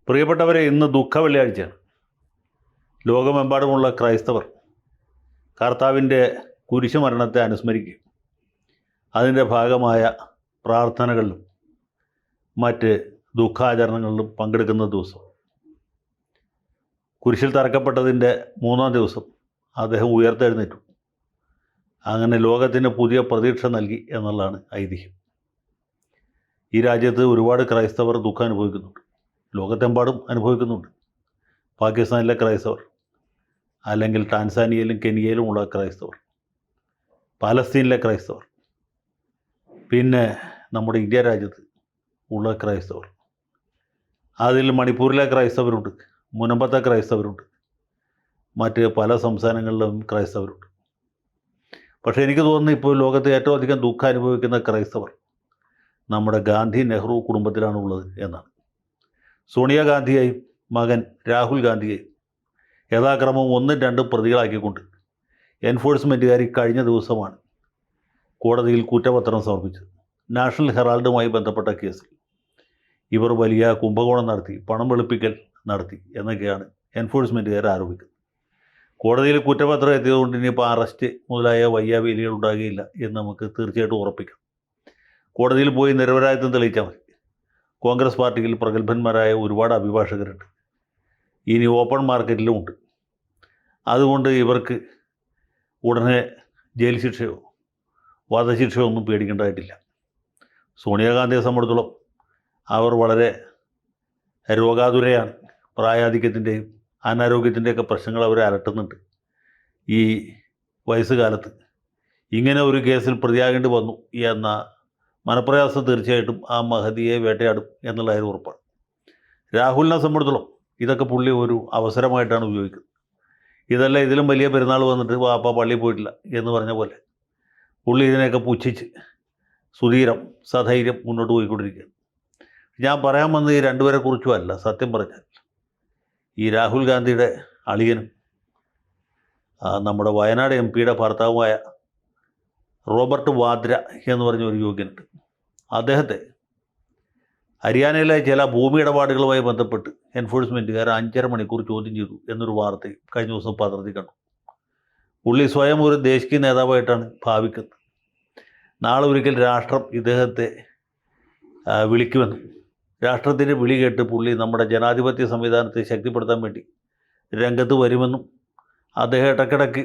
പ്രിയപ്പെട്ടവരെ, ഇന്ന് ദുഃഖവെള്ളിയാഴ്ചയാണ്. ലോകമെമ്പാടുമുള്ള ക്രൈസ്തവർ കർത്താവിൻ്റെ കുരിശുമരണത്തെ അനുസ്മരിക്കുകയും അതിൻ്റെ ഭാഗമായ പ്രാർത്ഥനകളിലും മറ്റ് ദുഃഖാചരണങ്ങളിലും പങ്കെടുക്കുന്ന ദിവസം. കുരിശിൽ തറക്കപ്പെട്ടതിൻ്റെ 3-ാം ദിവസം അദ്ദേഹം ഉയർത്തെഴുന്നേറ്റു. അങ്ങനെ ലോകത്തിന് പുതിയ പ്രതീക്ഷ നൽകി എന്നുള്ളതാണ് ഐതിഹ്യം. ഈ രാജ്യത്ത് ഒരുപാട് ക്രൈസ്തവർ ദുഃഖം അനുഭവിക്കുന്നുണ്ട്. ലോകത്തെമ്പാടും അനുഭവിക്കുന്നുണ്ട്. പാകിസ്ഥാനിലെ ക്രൈസ്തവർ, അല്ലെങ്കിൽ ടാൻസാനിയയിലും കെനിയയിലുമുള്ള ക്രൈസ്തവർ, പാലസ്തീനിലെ ക്രൈസ്തവർ, പിന്നെ നമ്മുടെ ഇന്ത്യ രാജ്യത്ത് ഉള്ള ക്രൈസ്തവർ, അതിൽ മണിപ്പൂരിലെ ക്രൈസ്തവരുണ്ട്, മുനമ്പത്തെ ക്രൈസ്തവരുണ്ട്, മറ്റ് പല സംസ്ഥാനങ്ങളിലും ക്രൈസ്തവരുണ്ട്. പക്ഷേ എനിക്ക് തോന്നുന്നു ഇപ്പോൾ ലോകത്ത് ഏറ്റവും അധികം ദുഃഖം അനുഭവിക്കുന്ന ക്രൈസ്തവർ നമ്മുടെ ഗാന്ധി നെഹ്റു കുടുംബത്തിലാണ് ഉള്ളത് എന്നാണ്. സോണിയാഗാന്ധിയെയും മകൻ രാഹുൽ ഗാന്ധിയെയും യഥാക്രമം 1-2 പ്രതികളാക്കിക്കൊണ്ട് എൻഫോഴ്സ്മെൻറ്റുകാർ കഴിഞ്ഞ ദിവസമാണ് കോടതിയിൽ കുറ്റപത്രം സമർപ്പിച്ചത്. നാഷണൽ ഹെറാൾഡുമായി ബന്ധപ്പെട്ട കേസിൽ ഇവർ വലിയ കുംഭകോണം നടത്തി, പണം വെളുപ്പിക്കൽ നടത്തി എന്നൊക്കെയാണ് എൻഫോഴ്സ്മെൻറ്റുകാർ ആരോപിക്കുന്നത്. കോടതിയിൽ കുറ്റപത്രം എത്തിയതുകൊണ്ട് ഇനിയിപ്പോൾ അറസ്റ്റ് മുതലായ വയ്യാവേലികൾ ഉണ്ടാകുകയില്ല എന്ന് നമുക്ക് തീർച്ചയായിട്ടും ഉറപ്പിക്കാം. കോടതിയിൽ പോയി നിരപരാധിത്വം തെളിയിച്ചാൽ മതി. കോൺഗ്രസ് പാർട്ടിയിൽ പ്രഗത്ഭന്മാരായ ഒരുപാട് അഭിഭാഷകരുണ്ട്, ഇനി ഓപ്പൺ മാർക്കറ്റിലും ഉണ്ട്. അതുകൊണ്ട് ഇവർക്ക് ഉടനെ ജയിൽ ശിക്ഷയോ വധശിക്ഷയോ ഒന്നും പേടിക്കേണ്ടതായിട്ടില്ല. സോണിയാഗാന്ധിയെ സംബന്ധിച്ചിടത്തോളം അവർ വളരെ രോഗാതുരയാണ്. പ്രായാധിക്യത്തിൻ്റെയും അനാരോഗ്യത്തിൻ്റെയൊക്കെ പ്രശ്നങ്ങൾ അവരെ അലട്ടുന്നുണ്ട്. ഈ വയസ്സുകാലത്ത് ഇങ്ങനെ ഒരു കേസിൽ പ്രതിയാകേണ്ടി വന്നു എന്ന മനപ്രയാസം തീർച്ചയായിട്ടും ആ മഹതിയെ വേട്ടയാടും എന്നുള്ള കാര്യം ഉറപ്പാണ്. രാഹുലിനെ സംബന്ധിച്ചിടത്തോളം ഇതൊക്കെ പുള്ളി ഒരു അവസരമായിട്ടാണ് ഉപയോഗിക്കുന്നത്. ഇതല്ല ഇതിലും വലിയ പെരുന്നാൾ വന്നിട്ട് വാപ്പ പള്ളിയിൽ പോയിട്ടില്ല എന്ന് പറഞ്ഞ പോലെ പുള്ളി ഇതിനെയൊക്കെ പുച്ഛിച്ച് സുധീരം സധൈര്യം മുന്നോട്ട് പോയിക്കൊണ്ടിരിക്കുകയാണ്. ഞാൻ പറയാൻ വന്നത് ഈ രണ്ടുപേരെ കുറിച്ചുമല്ല. സത്യം പറഞ്ഞാൽ ഈ രാഹുൽ ഗാന്ധിയുടെ അളിയനും നമ്മുടെ വയനാട് MP-യുടെ ഭർത്താവുമായ റോബർട്ട് വാദ്ര എന്ന് പറഞ്ഞ ഒരു യോഗ്യനുണ്ട്. അദ്ദേഹത്തെ ഹരിയാനയിലെ ചില ഭൂമി ഇടപാടുകളുമായി ബന്ധപ്പെട്ട് എൻഫോഴ്സ്മെൻറ്റുകാർ 5.5 മണിക്കൂർ ചോദ്യം ചെയ്തു എന്നൊരു വാർത്തയും കഴിഞ്ഞ ദിവസം പത്രത്തിൽ കണ്ടു. പുള്ളി സ്വയം ഒരു ദേശീയ നേതാവായിട്ടാണ് ഭാവിക്കുന്നത്. നാളെ ഒരിക്കൽ രാഷ്ട്രം ഇദ്ദേഹത്തെ വിളിക്കുമെന്നും രാഷ്ട്രത്തിൻ്റെ വിളി കേട്ട് പുള്ളി നമ്മുടെ ജനാധിപത്യ സംവിധാനത്തെ ശക്തിപ്പെടുത്താൻ വേണ്ടി രംഗത്ത് വരുമെന്നും അദ്ദേഹം ഇടയ്ക്കിടയ്ക്ക്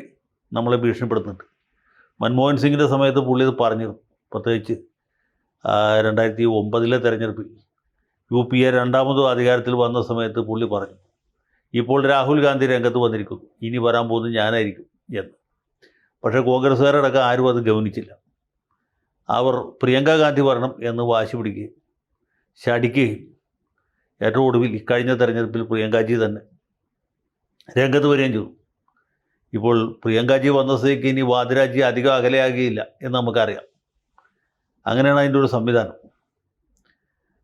നമ്മളെ ഭീഷണിപ്പെടുത്തുന്നുണ്ട്. മൻമോഹൻ സിംഗിൻ്റെ സമയത്ത് പുള്ളി ഇത് പറഞ്ഞിരുന്നു. പ്രത്യേകിച്ച് 2009 തെരഞ്ഞെടുപ്പിൽ UPA രണ്ടാമതും അധികാരത്തിൽ വന്ന സമയത്ത് പുള്ളി പറഞ്ഞു, ഇപ്പോൾ രാഹുൽ ഗാന്ധി രംഗത്ത് വന്നിരിക്കുന്നു, ഇനി വരാൻ പോകുന്നത് ഞാനായിരിക്കും എന്ന്. പക്ഷേ കോൺഗ്രസ്സുകാരടക്കം ആരും അത് ഗൗനിച്ചില്ല. അവർ പ്രിയങ്ക ഗാന്ധി വരണം എന്ന് വാശി പിടിക്കുകയും ശടിക്കുകയും ഏറ്റവും ഒടുവിൽ ഇക്കഴിഞ്ഞ തെരഞ്ഞെടുപ്പിൽ പ്രിയങ്കാജി തന്നെ രംഗത്ത് വരികയും ചെയ്തു. ഇപ്പോൾ പ്രിയങ്കാജി വന്ന സ്ഥിതിക്ക് ഇനി വാദ്രാജി അധികം അകലെയാകുകയില്ല എന്ന് നമുക്കറിയാം. അങ്ങനെയാണ് അതിൻ്റെ ഒരു സംവിധാനം.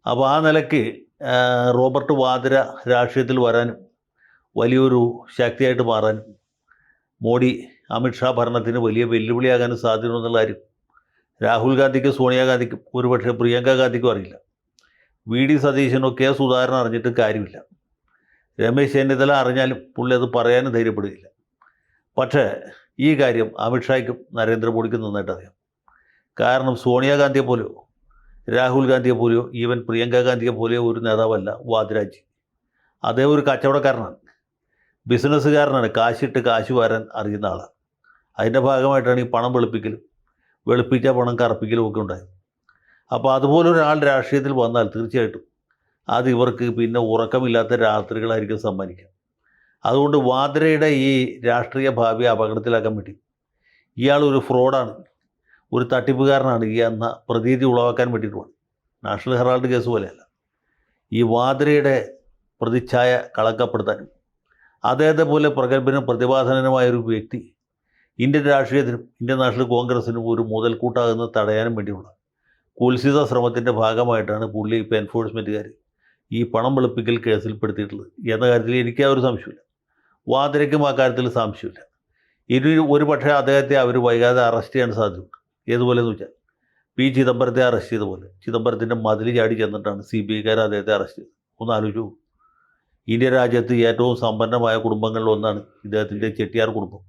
അപ്പോൾ ആ നിലയ്ക്ക് റോബർട്ട് വാദ്ര രാഷ്ട്രീയത്തിൽ വരാനും വലിയൊരു ശക്തിയായിട്ട് മാറാനും മോഡി അമിത്ഷാ ഭരണത്തിന് വലിയ വെല്ലുവിളിയാകാനും സാധ്യതയുണ്ടെന്നുള്ള കാര്യം രാഹുൽ ഗാന്ധിക്കും സോണിയാഗാന്ധിക്കും ഒരുപക്ഷെ പ്രിയങ്ക ഗാന്ധിക്കും അറിയില്ല. VD സതീശനോ K സുധാകരൻ അറിഞ്ഞിട്ട് കാര്യമില്ല. രമേശ് ചെന്നിത്തല അറിഞ്ഞാലും പുള്ളി അത് പറയാനും ധൈര്യപ്പെടുകയില്ല. പക്ഷേ ഈ കാര്യം അമിത്ഷായ്ക്കും നരേന്ദ്രമോദിക്കും നന്നായിട്ട് അറിയാം. കാരണം സോണിയാഗാന്ധിയെ പോലെയോ രാഹുൽ ഗാന്ധിയെ പോലെയോ ഈവൻ പ്രിയങ്ക ഗാന്ധിയെ പോലെയോ ഒരു നേതാവല്ല വാദ്രാജി. അദ്ദേഹം ഒരു കച്ചവടക്കാരനാണ്, ബിസിനസ്സുകാരനാണ്, കാശിട്ട് കാശ് വാരാൻ അറിയുന്ന ആളാണ്. അതിൻ്റെ ഭാഗമായിട്ടാണ് ഈ പണം വെളുപ്പിക്കലും വെളുപ്പിച്ച പണം കറുപ്പിക്കലും ഒക്കെ ഉണ്ടായത്. അപ്പോൾ അതുപോലൊരാൾ രാഷ്ട്രീയത്തിൽ വന്നാൽ തീർച്ചയായിട്ടും അത് ഇവർക്ക് പിന്നെ ഉറക്കമില്ലാത്ത രാത്രികളായിരിക്കും സമ്മാനിക്കുക. അതുകൊണ്ട് വാദ്രയുടെ ഈ രാഷ്ട്രീയ ഭാവി അപകടത്തിലാക്കാൻ വേണ്ടി ഇയാൾ ഒരു ഫ്രോഡാണ്, ഒരു തട്ടിപ്പുകാരനാണ് എന്ന പ്രതീതി ഉളവാക്കാൻ വേണ്ടിയിട്ടുമാണ്. നാഷണൽ ഹെറാൾഡ് കേസ് പോലെയല്ല, ഈ വാദ്രയുടെ പ്രതിച്ഛായ കളങ്കപ്പെടുത്താനും അദ്ദേഹത്തെ പോലെ പ്രഗത്ഭനും പ്രതിഭാധനനുമായൊരു വ്യക്തി ഇന്ത്യൻ രാഷ്ട്രീയത്തിനും ഇന്ത്യൻ നാഷണൽ കോൺഗ്രസിനും ഒരു മുതൽക്കൂട്ടാകുന്നത് തടയാനും വേണ്ടിയുള്ള കുൽസിത ശ്രമത്തിൻ്റെ ഭാഗമായിട്ടാണ് പുള്ളി ഇപ്പോൾ എൻഫോഴ്സ്മെൻറ്റുകാർ ഈ പണം വെളുപ്പിക്കൽ കേസിൽ പെടുത്തിയിട്ടുള്ളത് എന്ന കാര്യത്തിൽ എനിക്ക് ആ ഒരു സംശയമില്ല. വാദ്രയ്ക്കും ആ കാര്യത്തിൽ സംശയമില്ല. ഇനി ഒരു പക്ഷേ അദ്ദേഹത്തെ അവർ വൈകാതെ അറസ്റ്റ് ചെയ്യാൻ സാധ്യതയുണ്ട്. ഏതുപോലെയെന്ന് വെച്ചാൽ ചിദംബരത്തെ അറസ്റ്റ് ചെയ്ത പോലെ ചിദംബരത്തിൻ്റെ മതിൽ ചാടി ചെന്നിട്ടാണ് CBIക്കാർ അദ്ദേഹത്തെ അറസ്റ്റ് ചെയ്തത്. ഒന്ന് ആലോചിച്ചു. ഇന്ത്യ രാജ്യത്ത് ഏറ്റവും സമ്പന്നമായ കുടുംബങ്ങളിലൊന്നാണ് ഇദ്ദേഹത്തിൻ്റെ ചെട്ടിയാർ കുടുംബം.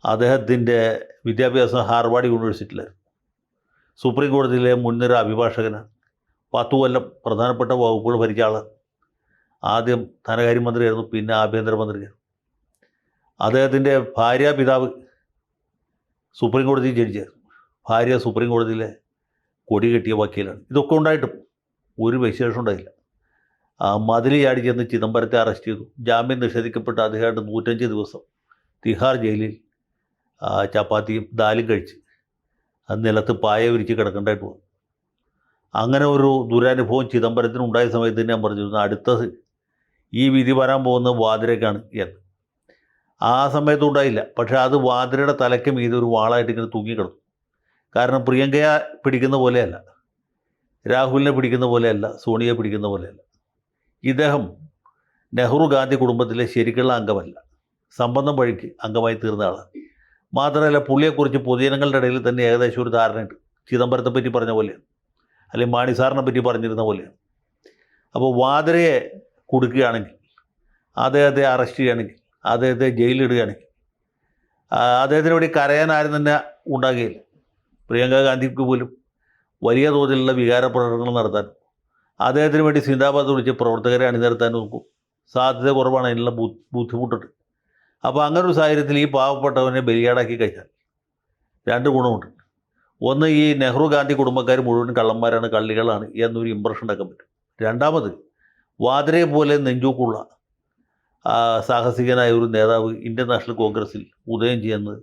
അദ്ദേഹത്തിൻ്റെ വിദ്യാഭ്യാസം ഹാർവാർഡ് യൂണിവേഴ്സിറ്റിയിലായിരുന്നു. സുപ്രീം കോടതിയിലെ മുൻനിര അഭിഭാഷകനാണ്. 10 കൊല്ലം പ്രധാനപ്പെട്ട വകുപ്പുകൾ ഭരിച്ച ആളാണ്. ആദ്യം ധനകാര്യമന്ത്രിയായിരുന്നു, പിന്നെ ആഭ്യന്തരമന്ത്രിയായിരുന്നു. അദ്ദേഹത്തിൻ്റെ പിതാവ് സുപ്രീം കോടതി ജഡ്ജിയായിരുന്നു. ഭാര്യ സുപ്രീം കോടതിയിലെ കൊടി കെട്ടിയ വക്കീലാണ്. ഇതൊക്കെ ഉണ്ടായിട്ടും ഒരു വിശേഷം ഉണ്ടായില്ല. മതിൽ ചാടി ചെന്ന് ചിദംബരത്തെ അറസ്റ്റ് ചെയ്തു. ജാമ്യം നിഷേധിക്കപ്പെട്ട അദ്ദേഹമായിട്ട് 105 ദിവസം തിഹാർ ജയിലിൽ ചപ്പാത്തിയും ദാലും കഴിച്ച് നിലത്ത് പായ വിരിച്ച് കിടക്കേണ്ടതായിട്ട് വന്നു. അങ്ങനെ ഒരു ദുരനുഭവം ചിദംബരത്തിന് ഉണ്ടായ സമയത്ത് ഞാൻ പറഞ്ഞിരുന്നു, അടുത്തത് ഈ വിധി വരാൻ പോകുന്നത് വാദ്രയ്ക്കാണ് എന്ന്. ആ സമയത്ത് ഉണ്ടായില്ല. പക്ഷേ അത് വാദ്രയുടെ തലയ്ക്ക് മീതെ ഒരു വാളായിട്ട് ഇങ്ങനെ തൂങ്ങിക്കിടന്നു. കാരണം പ്രിയങ്കയെ പിടിക്കുന്ന പോലെയല്ല, രാഹുലിനെ പിടിക്കുന്ന പോലെയല്ല, സോണിയെ പിടിക്കുന്ന പോലെയല്ല. ഇദ്ദേഹം നെഹ്റു ഗാന്ധി കുടുംബത്തിലെ ശരിക്കുള്ള അംഗമല്ല, സംബന്ധം വഴിക്ക് അംഗമായി തീർന്ന ആളാണ്. മാത്രമല്ല, പുള്ളിയെക്കുറിച്ച് പൊതുജനങ്ങളുടെ ഇടയിൽ തന്നെ ഏകദേശം ഒരു ധാരണയുണ്ട്. ചിദംബരത്തെ പറ്റി പറഞ്ഞ പോലെയാണ്, അല്ലെങ്കിൽ മാണി സാറിനെ പറ്റി പറഞ്ഞിരുന്ന പോലെയാണ്. അപ്പോൾ വാദ്രയെ കൊടുക്കുകയാണെങ്കിൽ, അദ്ദേഹത്തെ അറസ്റ്റ് ചെയ്യുകയാണെങ്കിൽ, അദ്ദേഹത്തെ ജയിലിലിടുകയാണെങ്കിൽ, അദ്ദേഹത്തിന് വേണ്ടി കരയാൻ ആരും തന്നെ ഉണ്ടാകുകയില്ല. പ്രിയങ്ക ഗാന്ധിക്ക് പോലും വലിയ തോതിലുള്ള വികാര പ്രകടനങ്ങൾ നടത്താൻ, അദ്ദേഹത്തിന് വേണ്ടി സിന്ദാബാദ് വിളിച്ച് പ്രവർത്തകരെ അണിനിരത്താൻ നോക്കും. സാധ്യത കുറവാണ്, അതിനുള്ള ബുദ്ധിമുട്ടുണ്ട്. അപ്പോൾ അങ്ങനെ ഒരു സാഹചര്യത്തിൽ ഈ പാവപ്പെട്ടവനെ ബലിയാടാക്കി കഴിഞ്ഞാൽ 2 ഗുണമുണ്ട്. ഒന്ന്, ഈ നെഹ്റു ഗാന്ധി കുടുംബക്കാർ മുഴുവൻ കള്ളന്മാരാണ്, കള്ളികളാണ് എന്നൊരു ഇമ്പ്രഷൻ ഉണ്ടാക്കാൻ പറ്റും. രണ്ടാമത്, വാദ്രയെ പോലെ നെഞ്ചൂക്കുള്ള സാഹസികനായ ഒരു നേതാവ് ഇന്ത്യൻ നാഷണൽ കോൺഗ്രസ്സിൽ ഉദയം ചെയ്യുന്നത്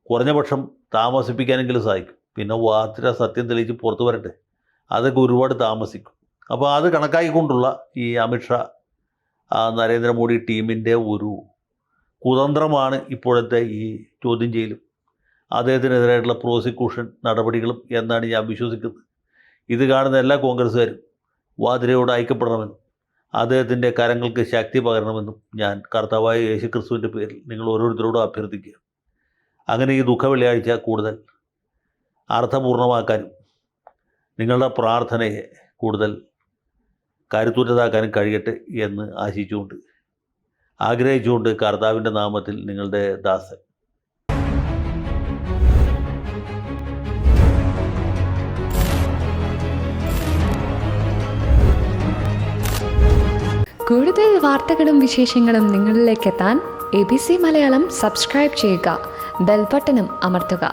കുറഞ്ഞ പക്ഷം താമസിപ്പിക്കാനെങ്കിലും സാധിക്കും. പിന്നെ വാദ്ര സത്യം തെളിയിച്ച് പുറത്തു വരട്ടെ, അതൊക്കെ ഒരുപാട് താമസിക്കും. അപ്പോൾ അത് കണക്കാക്കിക്കൊണ്ടുള്ള ഈ അമിത്ഷാ നരേന്ദ്രമോദി ടീമിൻ്റെ ഒരു കുതന്ത്രമാണ് ഇപ്പോഴത്തെ ഈ ചോദ്യം ചെയ്യലും അദ്ദേഹത്തിനെതിരായിട്ടുള്ള പ്രോസിക്യൂഷൻ നടപടികളും എന്നാണ് ഞാൻ വിശ്വസിക്കുന്നത്. ഇത് കാണുന്ന എല്ലാ കോൺഗ്രസ്സുകാരും വാദ്രയോട് ഐക്യപ്പെടണമെന്നും അദ്ദേഹത്തിൻ്റെ കരങ്ങൾക്ക് ശക്തി പകരണമെന്നും ഞാൻ കർത്താവായ യേശുക്രിസ്തുവിൻ്റെ പേരിൽ നിങ്ങൾ ഓരോരുത്തരോടും അഭ്യർത്ഥിക്കുക. അങ്ങനെ ഈ ദുഃഖ വെള്ളിയാഴ്ച കൂടുതൽ അർത്ഥപൂർണമാക്കാനും നിങ്ങളുടെ പ്രാർത്ഥനയെ കൂടുതൽ കരുത്തുറ്റതാക്കാനും കഴിയട്ടെ എന്ന് ആശിച്ചുകൊണ്ട്, ആഗ്രഹിച്ചുകൊണ്ട്, കർത്താവിൻ്റെ നാമത്തിൽ നിങ്ങളുടെ ദാസൻ. കൂടുതൽ വാർത്തകളും വിശേഷങ്ങളും നിങ്ങളിലേക്ക് എത്താൻ ABC മലയാളം സബ്സ്ക്രൈബ് ചെയ്യുക, ബെൽബട്ടനും അമർത്തുക.